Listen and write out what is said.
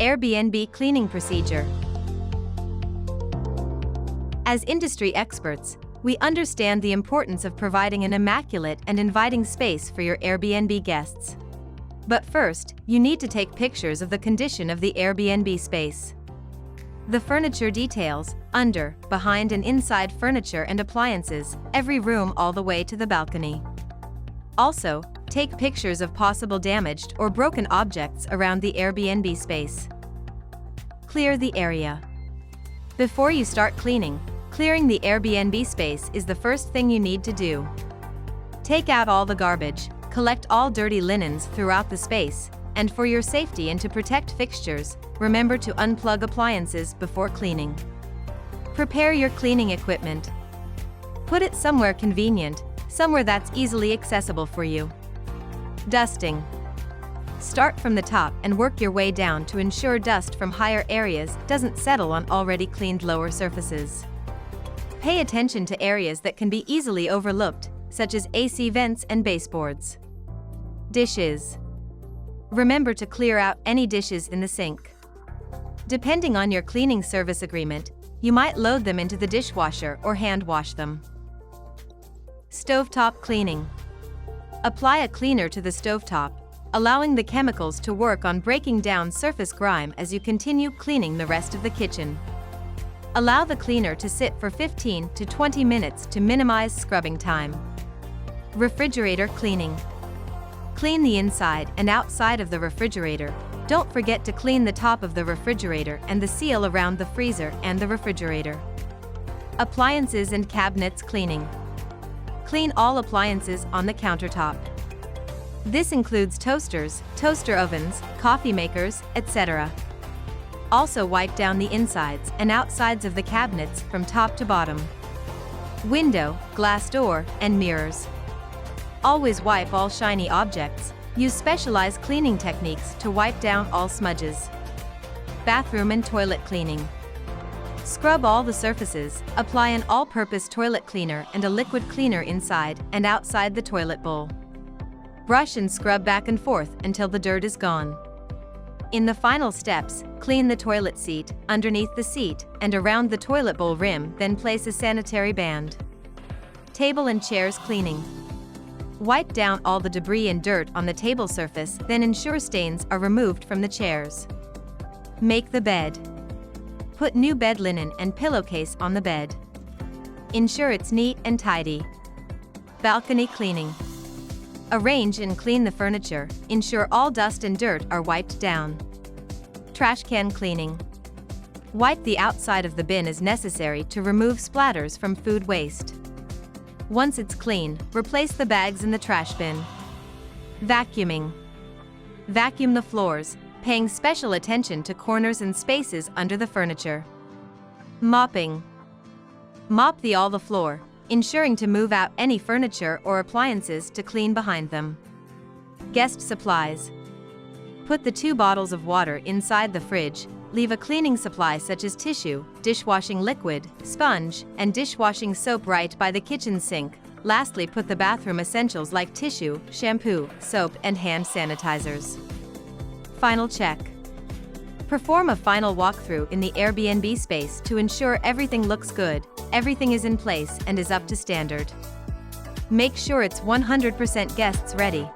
Airbnb cleaning procedure. As industry experts, we understand the importance of providing an immaculate and inviting space for your Airbnb guests. But first, you need to take pictures of the condition of the Airbnb space. The furniture details, under, behind and inside furniture and appliances, every room all the way to the balcony. Also, take pictures of possible damaged or broken objects around the Airbnb space. Clear the area. Before you start cleaning, clearing the Airbnb space is the first thing you need to do. Take out all the garbage, collect all dirty linens throughout the space, and for your safety and to protect fixtures, remember to unplug appliances before cleaning. Prepare your cleaning equipment. Put it somewhere convenient, somewhere that's easily accessible for you. Dusting. Start from the top and work your way down to ensure dust from higher areas doesn't settle on already cleaned lower surfaces. Pay attention to areas that can be easily overlooked, such as AC vents and baseboards. Dishes. Remember to clear out any dishes in the sink. Depending on your cleaning service agreement, you might load them into the dishwasher or hand wash them. Stovetop cleaning. Apply a cleaner to the stovetop, allowing the chemicals to work on breaking down surface grime as you continue cleaning the rest of the kitchen. Allow the cleaner to sit for 15 to 20 minutes to minimize scrubbing time. Refrigerator cleaning. Clean the inside and outside of the refrigerator. Don't forget to clean the top of the refrigerator and the seal around the freezer and the refrigerator. Appliances and cabinets cleaning. Clean all appliances on the countertop. This includes toasters, toaster ovens, coffee makers, etc. Also wipe down the insides and outsides of the cabinets from top to bottom. Window, glass door, and mirrors. Always wipe all shiny objects. Use specialized cleaning techniques to wipe down all smudges. Bathroom and toilet cleaning. Scrub all the surfaces, apply an all-purpose toilet cleaner and a liquid cleaner inside and outside the toilet bowl. Brush and scrub back and forth until the dirt is gone. In the final steps, clean the toilet seat, underneath the seat, and around the toilet bowl rim, then place a sanitary band. Table and chairs cleaning. Wipe down all the debris and dirt on the table surface, then ensure stains are removed from the chairs. Make the bed. Put new bed linen and pillowcase on the bed. Ensure it's neat and tidy. Balcony cleaning. Arrange and clean the furniture, ensure all dust and dirt are wiped down. Trash can cleaning. Wipe the outside of the bin as necessary to remove splatters from food waste. Once it's clean, replace the bags in the trash bin. Vacuuming. Vacuum the floors, paying special attention to corners and spaces under the furniture. Mopping. Mop all the floor, ensuring to move out any furniture or appliances to clean behind them. Guest supplies. Put the 2 bottles of water inside the fridge, leave a cleaning supply such as tissue, dishwashing liquid, sponge, and dishwashing soap right by the kitchen sink. Lastly, put the bathroom essentials like tissue, shampoo, soap, and hand sanitizers. Final check. Perform a final walkthrough in the Airbnb space to ensure everything looks good, everything is in place and is up to standard. Make sure it's 100% guests ready.